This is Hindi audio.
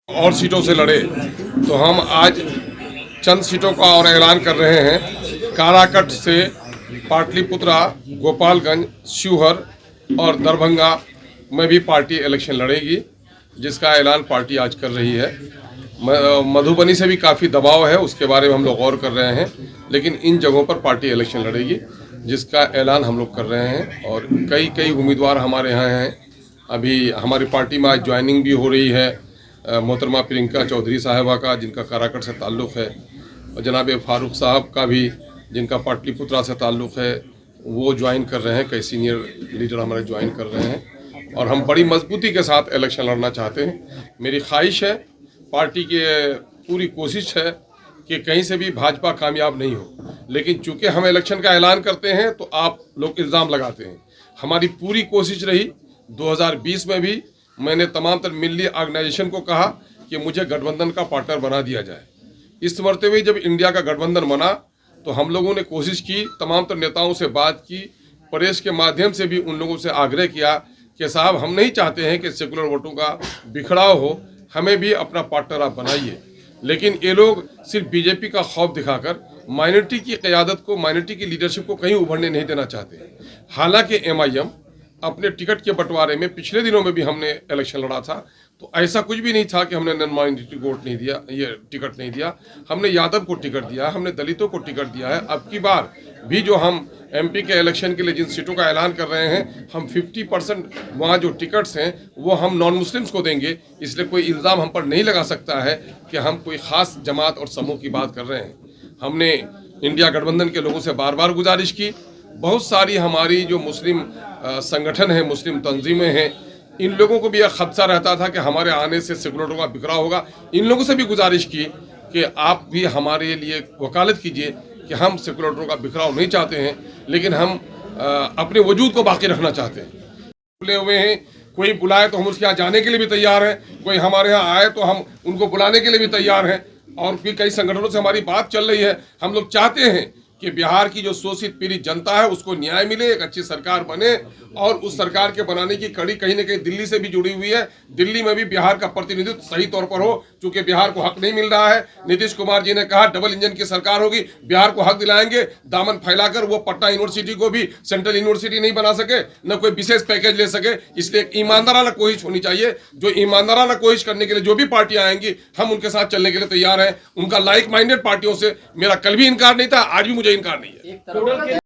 और सीटों से लड़े तो हम आज चंद सीटों का और ऐलान कर रहे हैं। काराकट से पाटलिपुत्रा, गोपालगंज, शिवहर और दरभंगा में भी पार्टी इलेक्शन लड़ेगी, जिसका ऐलान पार्टी आज कर रही है। मधुबनी से भी काफ़ी दबाव है, उसके बारे में हम लोग गौर कर रहे हैं, लेकिन इन जगहों पर पार्टी इलेक्शन लड़ेगी, जिसका ऐलान हम लोग कर रहे हैं। और कई उम्मीदवार हमारे यहाँ हैं। अभी हमारी पार्टी में आज ज्वाइनिंग भी हो रही है मोहतरमा प्रियंका चौधरी साहिबा का, जिनका काराकट से ताल्लुक़ है, और जनाब फारूक साहब का भी, जिनका पाटलिपुत्रा से ताल्लुक़ है, वो ज्वाइन कर रहे हैं। कई सीनियर लीडर हमारे ज्वाइन कर रहे हैं और हम बड़ी मजबूती के साथ इलेक्शन लड़ना चाहते हैं। मेरी ख्वाहिश है, पार्टी की पूरी कोशिश है कि कहीं से भी भाजपा कामयाब नहीं हो, लेकिन चूंकि हम इलेक्शन का ऐलान करते हैं तो आप लोग इल्ज़ाम लगाते हैं। हमारी पूरी कोशिश रही 2020 में भी, मैंने तमाम तर मिली ऑर्गेनाइजेशन को कहा कि मुझे गठबंधन का पार्टनर बना दिया जाए। इस मरते हुए जब इंडिया का गठबंधन बना तो हम लोगों ने कोशिश की, तमाम तर नेताओं से बात की, प्रेस के माध्यम से भी उन लोगों से आग्रह किया कि साहब, हम नहीं चाहते हैं कि सेकुलर वोटों का बिखराव हो, हमें भी अपना पार्टनर आप बनाइए। लेकिन ये लोग सिर्फ बीजेपी का खौफ दिखाकर माइनॉरिटी की क़यादत को, माइनॉरिटी की लीडरशिप को कहीं उभरने नहीं देना चाहते। हालांकि MIM अपने टिकट के बंटवारे में पिछले दिनों में भी हमने इलेक्शन लड़ा था, तो ऐसा कुछ भी नहीं था कि हमने नॉन माइनॉरिटी को वोट नहीं दिया, ये टिकट नहीं दिया। हमने यादव को टिकट दिया, हमने दलितों को टिकट दिया है। अब की बार भी जो हम MP के इलेक्शन के लिए जिन सीटों का ऐलान कर रहे हैं, हम 50% वहाँ जो टिकट्स हैं वो हम नॉन मुस्लिम्स को देंगे। इसलिए कोई इल्ज़ाम हम पर नहीं लगा सकता है कि हम कोई ख़ास जमात और समूह की बात कर रहे हैं। हमने इंडिया गठबंधन के लोगों से बार बार गुजारिश की। बहुत सारी हमारी जो मुस्लिम संगठन है, मुस्लिम तंजीमें हैं, इन लोगों को भी यह खदशा रहता था कि हमारे आने से सेकुलरों का बिखराव होगा। इन लोगों से भी गुजारिश की कि आप भी हमारे लिए वकालत कीजिए कि हम सेकुलरों का बिखराव नहीं चाहते हैं, लेकिन हम अपने वजूद को बाकी रखना चाहते हैं। खुले हुए हैं, कोई बुलाए तो हम उसके यहाँ जाने के लिए भी तैयार हैं, कोई हमारे यहाँ आए तो हम उनको बुलाने के लिए भी तैयार हैं। और भी कई संगठनों से हमारी बात चल रही है। हम लोग चाहते हैं कि बिहार की जो शोषित पीड़ित जनता है उसको न्याय मिले, एक अच्छी सरकार बने, और उस सरकार के बनाने की कड़ी कहीं न कहीं दिल्ली से भी जुड़ी हुई है। दिल्ली में भी बिहार का प्रतिनिधित्व सही तौर पर हो, चूंकि बिहार को हक नहीं मिल रहा है। नीतीश कुमार जी ने कहा डबल इंजन की सरकार होगी, बिहार को हक दिलाएंगे। दामन फैलाकर वो पटना यूनिवर्सिटी को भी सेंट्रल यूनिवर्सिटी नहीं बना सके, न कोई विशेष पैकेज ले सके। इसलिए एक ईमानदाराना कोशिश होनी चाहिए। जो ईमानदाराना कोशिश करने के लिए जो भी पार्टियां आएंगी, हम उनके साथ चलने के लिए तैयार हैं। उनका लाइक माइंडेड पार्टियों से मेरा कल भी इनकार नहीं था, आज भी मुझे इनकार नहीं है।